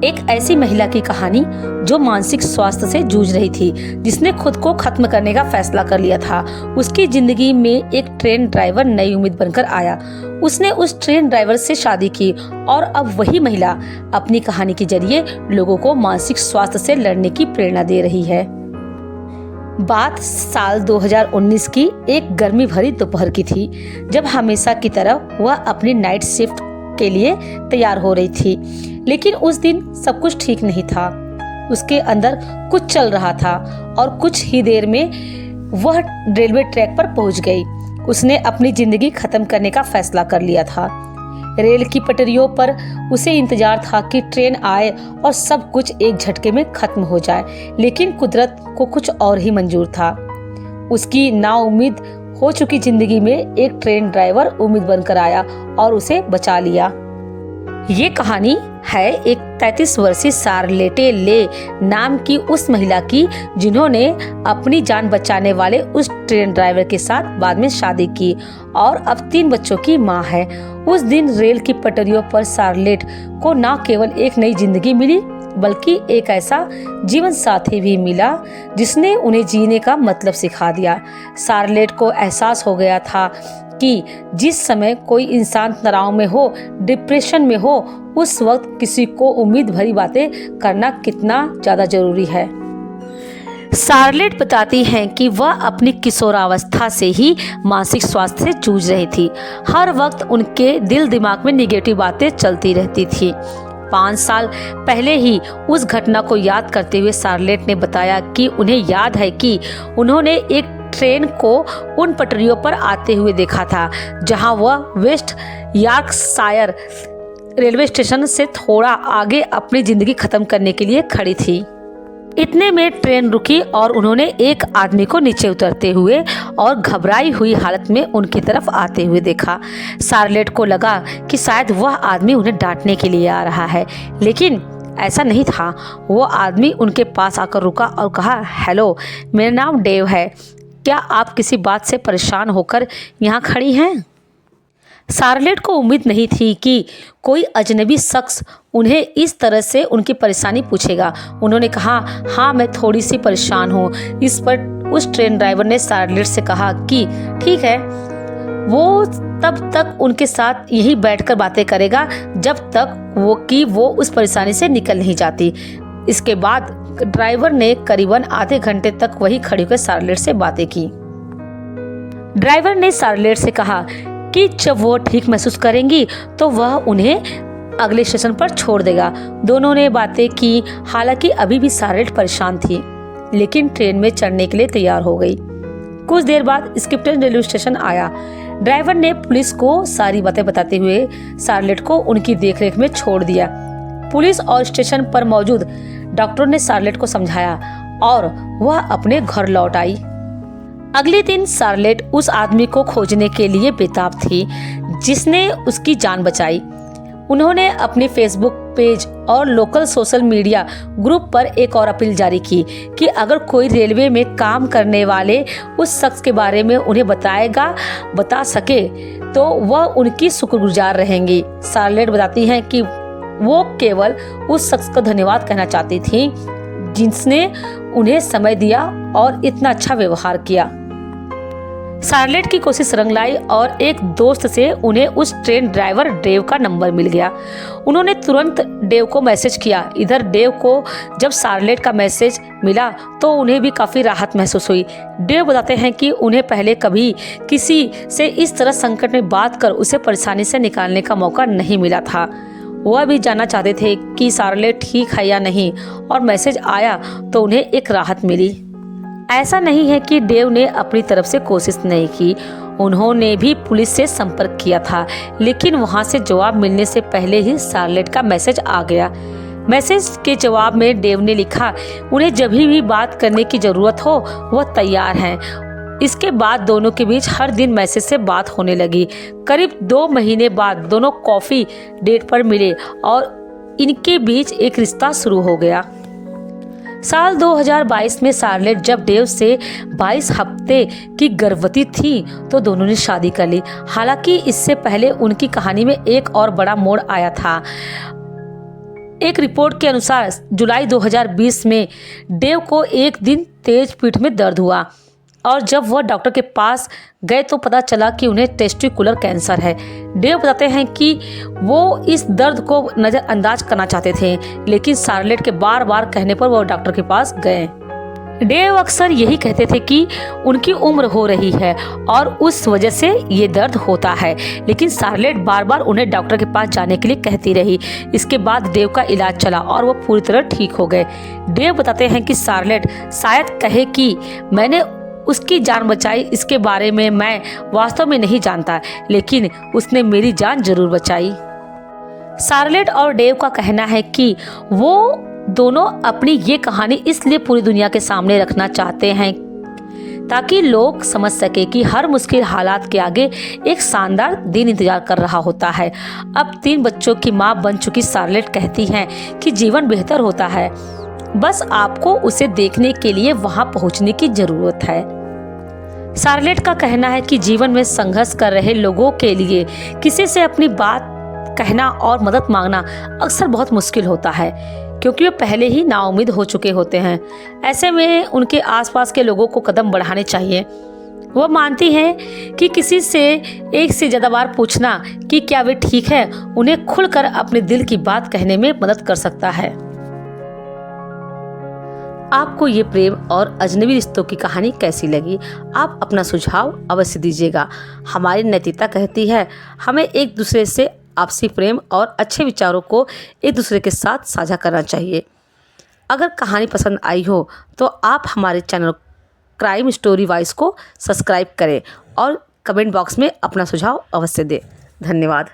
एक ऐसी महिला की कहानी जो मानसिक स्वास्थ्य से जूझ रही थी, जिसने खुद को खत्म करने का फैसला कर लिया था। उसकी जिंदगी में एक ट्रेन ड्राइवर नई उम्मीद बनकर आया। उसने उस ट्रेन ड्राइवर से शादी की और अब वही महिला अपनी कहानी के जरिए लोगों को मानसिक स्वास्थ्य से लड़ने की प्रेरणा दे रही है। बात साल 2019 की एक गर्मी भरी दोपहर की थी, जब हमेशा की तरह वह अपनी नाइट शिफ्ट के लिए तैयार हो रही थी। लेकिन उस दिन सब कुछ ठीक नहीं था। उसके अंदर कुछ चल रहा था और कुछ ही देर में वह रेलवे ट्रैक पर पहुंच गई। उसने अपनी जिंदगी खत्म करने का फैसला कर लिया था। रेल की पटरियों पर उसे इंतजार था कि ट्रेन आए और सब कुछ एक झटके में खत्म हो जाए, लेकिन कुदरत को कुछ और ही मंजूर था। उसकी नाउम्मीद हो चुकी जिंदगी में एक ट्रेन ड्राइवर उम्मीद बनकर आया और उसे बचा लिया। ये कहानी है एक 33 वर्षीय शार्लेटे ले नाम की उस महिला की, जिन्होंने अपनी जान बचाने वाले उस ट्रेन ड्राइवर के साथ बाद में शादी की और अब 3 बच्चों की मां है। उस दिन रेल की पटरियों पर शार्लेट को न केवल एक नई जिंदगी मिली, बल्कि एक ऐसा जीवन साथी भी मिला जिसने उन्हें जीने का मतलब सिखा दिया। शार्लेट को एहसास हो गया था कि जिस समय कोई इंसान तनाव में हो, डिप्रेशन में हो, उस वक्त किसी को उम्मीद भरी बातें करना कितना ज्यादा जरूरी है। शार्लेट बताती हैं कि वह अपनी किशोरावस्था से ही मानसिक स्वास्थ्य से जूझ रही थी। हर वक्त उनके दिल दिमाग में निगेटिव बातें चलती रहती थी। 5 साल पहले ही उस घटना को याद करते हुए शार्लेट ने बताया कि उन्हें याद है कि उन्होंने एक ट्रेन को उन पटरियों पर आते हुए देखा था जहां वह वेस्ट यॉर्कशायर रेलवे स्टेशन से थोड़ा आगे अपनी जिंदगी खत्म करने के लिए खड़ी थी। इतने में ट्रेन रुकी और उन्होंने एक आदमी को नीचे उतरते हुए और घबराई हुई हालत में उनकी तरफ आते हुए देखा। शार्लेट को लगा कि शायद वह आदमी उन्हें डांटने के लिए आ रहा है, लेकिन ऐसा नहीं था। वो आदमी उनके पास आकर रुका और कहा, हेलो, मेरा नाम डेव है। क्या आप किसी बात से परेशान होकर यहाँ खड़ी हैं? शार्लेट को उम्मीद नहीं थी कि कोई अजनबी शख्स उन्हें इस तरह से उनकी परेशानी पूछेगा। उन्होंने कहा, हाँ, मैं थोड़ी सी परेशान हूँ। इस पर उस ट्रेन ड्राइवर ने शार्लेट से कहा कि ठीक है, वो तब तक उनके साथ यही बैठकर बातें करेगा जब तक वो उस परेशानी से निकल नहीं जाती। इसके बाद ड्राइवर ने करीबन आधे घंटे तक वही खड़ी होकर शार्लेट से बातें की। ड्राइवर ने शार्लेट से कहा कि जब वो ठीक महसूस करेंगी तो वह उन्हें अगले स्टेशन पर छोड़ देगा। दोनों ने बातें की। हालांकि अभी भी शार्लेट परेशान थी, लेकिन ट्रेन में चढ़ने के लिए तैयार हो गई। कुछ देर बाद स्किप्टन रेलवे स्टेशन आया। ड्राइवर ने पुलिस को सारी बातें बताते हुए शार्लेट को उनकी देखरेख में छोड़ दिया। पुलिस और स्टेशन पर मौजूद डॉक्टरों ने शार्लेट को समझाया और वह अपने घर लौट आई। अगले दिन शार्लेट उस आदमी को खोजने के लिए बेताब थी जिसने उसकी जान बचाई। उन्होंने अपने फेसबुक पेज और लोकल सोशल मीडिया ग्रुप पर एक और अपील जारी की कि अगर कोई रेलवे में काम करने वाले उस शख्स के बारे में उन्हें बता सके तो वह उनकी शुक्रगुजार रहेंगी। शार्लेट बताती हैं कि वो केवल उस शख्स को धन्यवाद कहना चाहती थी जिसने उन्हें समय दिया और इतना अच्छा व्यवहार किया। शार्लेट की कोशिश रंग लाई और एक दोस्त से उन्हें उस ट्रेन ड्राइवर डेव का नंबर मिल गया। उन्होंने तुरंत डेव को मैसेज किया। इधर डेव को जब शार्लेट का मैसेज मिला तो उन्हें भी काफ़ी राहत महसूस हुई। डेव बताते हैं कि उन्हें पहले कभी किसी से इस तरह संकट में बात कर उसे परेशानी से निकालने का मौका नहीं मिला था। वह भी जानना चाहते थे कि शार्लेट ठीक है या नहीं, और मैसेज आया तो उन्हें एक राहत मिली। ऐसा नहीं है कि डेव ने अपनी तरफ से कोशिश नहीं की। उन्होंने भी पुलिस से संपर्क किया था, लेकिन वहां से जवाब मिलने से पहले ही शार्लेट का मैसेज आ गया। मैसेज के जवाब में डेव ने लिखा, उन्हें जब भी बात करने की जरूरत हो वह तैयार हैं। इसके बाद दोनों के बीच हर दिन मैसेज से बात होने लगी। करीब 2 महीने बाद दोनों कॉफी डेट पर मिले और इनके बीच एक रिश्ता शुरू हो गया। साल 2022 में शार्लेट जब डेव से 22 हफ्ते की गर्भवती थी तो दोनों ने शादी कर ली। हालांकि इससे पहले उनकी कहानी में एक और बड़ा मोड़ आया था। एक रिपोर्ट के अनुसार जुलाई 2020 में डेव को एक दिन तेज पीठ में दर्द हुआ और जब वह डॉक्टर के पास गए तो पता चला कि उन्हें टेस्टिकुलर कैंसर है। डेव बताते हैं कि वो इस दर्द को नज़रअंदाज करना चाहते थे, लेकिन शार्लेट के बार बार कहने पर वह डॉक्टर के पास गए। डेव अक्सर यही कहते थे कि उनकी उम्र हो रही है और उस वजह से ये दर्द होता है, लेकिन शार्लेट बार बार उन्हें डॉक्टर के पास जाने के लिए कहती रही। इसके बाद डेव का इलाज चला और वो पूरी तरह ठीक हो गए। डेव बताते हैं कि शार्लेट शायद कहे कि मैंने उसकी जान बचाई, इसके बारे में मैं वास्तव में नहीं जानता, लेकिन उसने मेरी जान जरूर बचाई। शार्लेट और डेव का कहना है कि वो दोनों अपनी ये कहानी इसलिए पूरी दुनिया के सामने रखना चाहते हैं ताकि लोग समझ सके कि हर मुश्किल हालात के आगे एक शानदार दिन इंतजार कर रहा होता है। अब 3 बच्चों की मां बन चुकी शार्लेट कहती हैं कि जीवन बेहतर होता है, बस आपको उसे देखने के लिए वहां पहुंचने की जरूरत है। शार्लेट का कहना है कि जीवन में संघर्ष कर रहे लोगों के लिए किसी से अपनी बात कहना और मदद मांगना अक्सर बहुत मुश्किल होता है, क्योंकि वे पहले ही नाउम्मीद हो चुके होते हैं। ऐसे में उनके आसपास के लोगों को कदम बढ़ाने चाहिए। वह मानती हैं कि किसी से एक से ज़्यादा बार पूछना कि क्या वे ठीक है, उन्हें खुलकर अपने दिल की बात कहने में मदद कर सकता है। आपको ये प्रेम और अजनबी रिश्तों की कहानी कैसी लगी? आप अपना सुझाव अवश्य दीजिएगा। हमारी नैतिकता कहती है हमें एक दूसरे से आपसी प्रेम और अच्छे विचारों को एक दूसरे के साथ साझा करना चाहिए। अगर कहानी पसंद आई हो तो आप हमारे चैनल क्राइम स्टोरी वॉइस को सब्सक्राइब करें और कमेंट बॉक्स में अपना सुझाव अवश्य दें। धन्यवाद।